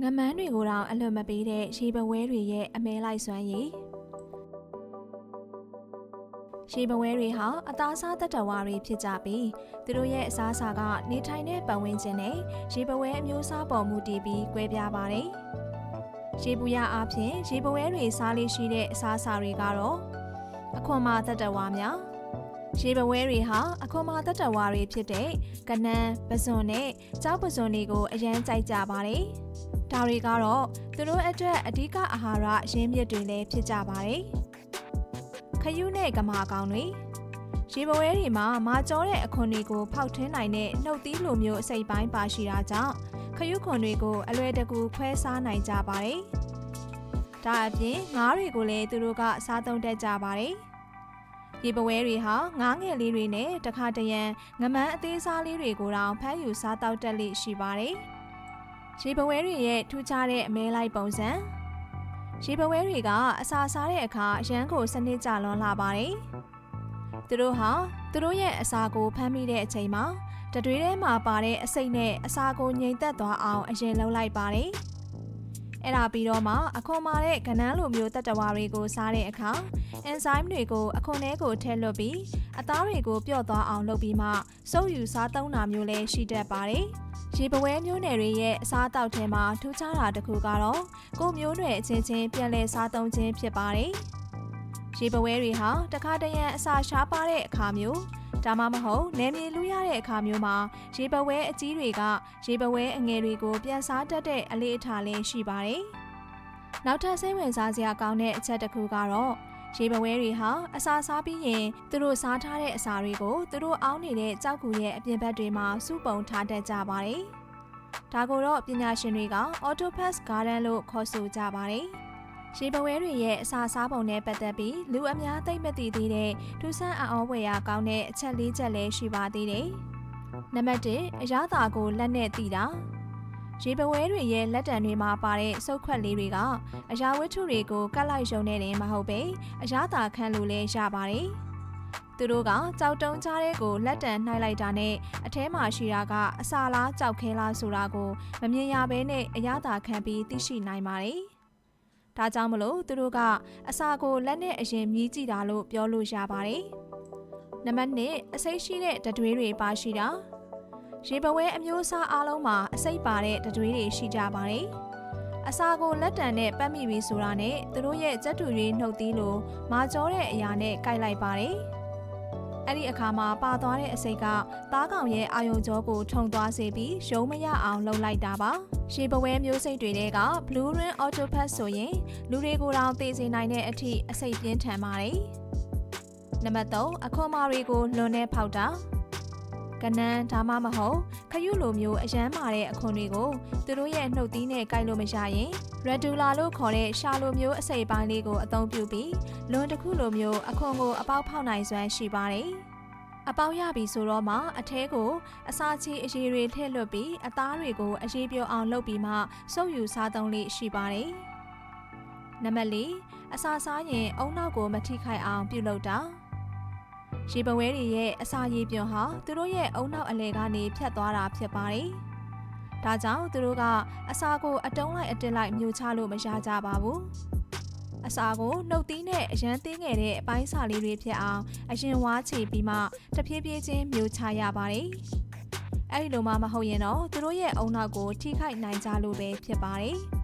ငမန်းတွေကိုတော့အလွန်မပေးတဲ့ရေပဝဲတွေရဲ့အမဲလိုက်စွမ်းရည်ရေပဝဲတွေဟာအသားစားတတ္တဝါတွေဖြစ်ကြပြီးသူတို့ရဲ့အစားအစာကနေထိုင်တဲ့ပတ်ဝန်းကျင်နဲ့ရေပဝဲအမျိုးအစားပေါ်မူတည်ပြီးကွဲပြားပါတယ်ရေပူရအားဖြင့်ရေပဝဲတွေစားလေးရှိတဲ့အစားအစာတွေကတော့အခွန်မာတတ္တဝါများရေပဝဲတွေဟာအခွန်မာတတ္တဝါတွေဖြစ်တဲ့ကနန်းပဇွန်နဲ့ကြောက်ပဇွန်တွေကိုအရန်ကြိုက်ကြပါတယ်ဒါတွေကတော့သူတို့အတွက်အဓိကအာဟာရရင်းမြစ်တွေလည်းဖြစ်ကြပါတယ်။ခရုနဲ့ကမာကောင်တွေရေပဝဲတွေမှာမာကြောတဲ့အခွန်တွေကိုဖောက်ထွင်းနိုင်တဲ့နှုတ်သီးလိုမျိုးအစိပ်ပိုင်းပါရှိတာကြောင့်ခရုခွန်တွေကိုအလွယ်တကူခွဲစားနိုင်ကြပါတယ်။ဒါအပြင်ငါးတွေကိုလည်းသူတို့ကစားသုံးတတ်ကြပါတယ်။ရေပဝဲတွေဟာငါးငယ်လေးတွေနဲ့တခါတရံငမန်းအသေးစားလေးတွေကိုတောင်ဖမ်းယူစားတောက်တတ်လိရှိပါတယ်။ရေပဝဲတွေရဲ့ထူးခြားတဲ့အမဲလိုက်ပုံစံရေပဝဲတွေကအစာစားတဲ့အခါရမ်းကိုစနစ်ကြလွန်လာပါတယ်။သူတို့ဟာသူတို့ရဲ့အစာကိုဖမ်းမိတဲ့အချိန်မှာတတွေးထဲမှာပါတဲ့အစိတ်နဲ့အစာကိုငြိမ်သက်သွားအောင်အရင်လှုပ်လိုက်ပါတယ်။အဲ့ဒါပြီးတော့မှအခွန်မာတဲ့ကနန်းလိုမျိုးတတ္တဝါတွေကိုစားတဲ့အခါအင်ဇိုင်းတွေကိုအခွန်ထဲကိုထည့်လွှတ်ပြီးအသားတွေကိုပျော့သွားအောင်လုပ်ပြီးမှစုပ်ယူစားသုံးတာမျိုးလည်းရှိတတ်ပါတယ်။ရေပဝဲမျိုးနယ်တွေရဲ့အစားအသောက်ထဲမှာထူးခြားတာတစ်ခုကတော့ကိုယ်မျိုးနွယ်အချင်းချင်းပြန်လည်စားသုံးခြင်းဖြစ်ပါတယ်။ရေပဝဲတွေဟာတခါတရံအစာရှားပါတဲ့အခါမျိုးဒါမှမဟုတ်နယ်မြေလူရတဲ့အခါမျိုးမှာရေပဝဲအကြီးတွေကရေပဝဲအငယ်တွေကိုပြန်စားတတ်တဲ့အလေးအထားလေးရှိပါတယ်။နောက်ထပ်စိတ်ဝင်စားစရာကောင်းတဲ့အချက်တစ်ခုကတော့ရေပဝဲတွေဟာအစာစားပြီးရင်သူတို့စားထားတဲ့အစာတွေကိုသူတို့အောင်းနေတဲ့ကြောက်ကူရဲ့အပြင်ဘက်တွေမှာစုပုံထားတတ်ကြပါတယ်။ဒါကိုတော့ပညာရှင်တွေက Octopus Garden လို့ခေါ်ဆိုကြပါတယ်။ရေပဝဲတွေရဲ့အစာစားပုံနဲ့ပတ်သက်ပြီးလူအများသိမသိသေးတဲ့ထူးဆန်းအံ့ဩဖွယ်ရာကောင်းတဲ့အချက်၄ချက်လည်းရှိပါသေးတယ်။နံပါတ်1အရသာကိုလက်နဲ့သိတာရေပဝဲတွေရဲ့လက်တံတွေမှာပါတဲ့စုပ်ခွက်လေးတွေကအရာဝတ္ထုတွေကိုကတ်လိုက်ရုံနဲ့တင်မဟုတ်ပဲအရသာခံလို့လည်းရပါတယ်။သူတို့ကကြောက်တုံးကြားတဲ့ကိုလက်တံနှိုက်လိုက်တာနဲ့အထဲမှာရှိတာကအစာလားကြောက်ခဲလားဆိုတာကိုမမြင်ရဘဲနဲ့အရသာခံပြီးသိရှိနိုင်ပါတယ်။ဒါကြောင့်မလို့သူတို့ကအစာကိုလက်နဲ့အရင်မြည်ကြည့်တာလို့ပြောလို့ရပါတယ်။နံပါတ်2အစိတ်ရှိတဲ့တတွေးတွေပါရှိတာရေပဝဲအမျိုးအစားအားလုံးမှာအစိတ်ပါတဲ့တတွေးတွေရှိကြပါတယ်။အစာကိုလက်တံနဲ့ပတ်မိပြီးဆိုတာနဲ့သူတို့ရဲ့ကြက်တူတွေနှုတ်သီးလိုမာကြောတဲ့အရာနဲ့ကိုက်လိုက်ပါတယ်။အဲ့ဒီအခါမှာပါသွားတဲ့အစိတ်ကသားကောင်ရဲ့အာယုံကြောကိုထုံသွားစေပြီးရုံးမရအောင်လှုပ်လိုက်တာပါ။ရေပဝဲမျိုးစိတ်တွေက Blue Ring Octopus ဆိုရင်လူတွေကိုတောင်သေစေနိုင်တဲ့အထိအစိတ်ပြင်းထန်ပါတယ်။နံပါတ်3အခွန်မာတွေကိုလွန်နဲ့ဖောက်တာကနန်းဒါမှမဟုတ်ခရုလိုမျိုးအရမ်းမာတဲ့အခွန်တွေကိုသူတို့ရဲ့နှုတ်သီးနဲ့ကိုက်လို့မရရင် Radula လို့ခေါ်တဲ့ရှာလိုမျိုးအစိပ်ပိုင်းလေးကိုအသုံးပြုပြီးလွန်တစ်ခုလိုမျိုးအခွန်ကိုအပေါက်ဖောက်နိုင်စွမ်းရှိပါတယ်။အပေါက်ရပြီဆိုတော့မှအထဲကိုအစာချီအရည်တွေထည့်လွတ်ပြီးအသားတွေကိုအရည်ပြောအောင်လုပ်ပြီးမှစုပ်ယူစားသုံးလေးရှိပါတယ်။နံပါတ်4အစာစားရင်အုံနောက်ကိုမထိခိုက်အောင်ပြုလုပ်တာရေပဝဲတွေရဲ့အစာရည်ပြွန်ဟာသူတို့ရဲ့အုံနောက်အလဲကနေဖြတ်သွားတာဖြစ်ပါတယ်။ဒါကြောင့်သူတို့ကအစာကိုအတုံးလိုက်အတစ်လိုက်မျိုးချလို့မရကြပါဘူး။အစာကိုနှုတ်သီးနဲ့အရန်သေးငယ်တဲ့အပိုင်းစာလေးတွေဖြစ်အောင်အရင်ဝါချီပြီးမှတဖြည်းဖြည်းချင်းမျိုးချရပါတယ်။အဲဒီလိုမှမဟုတ်ရင်တော့သူတို့ရဲ့အုံနောက်ကိုထိခိုက်နိုင်ကြလို့ပဲဖြစ်ပါတယ်။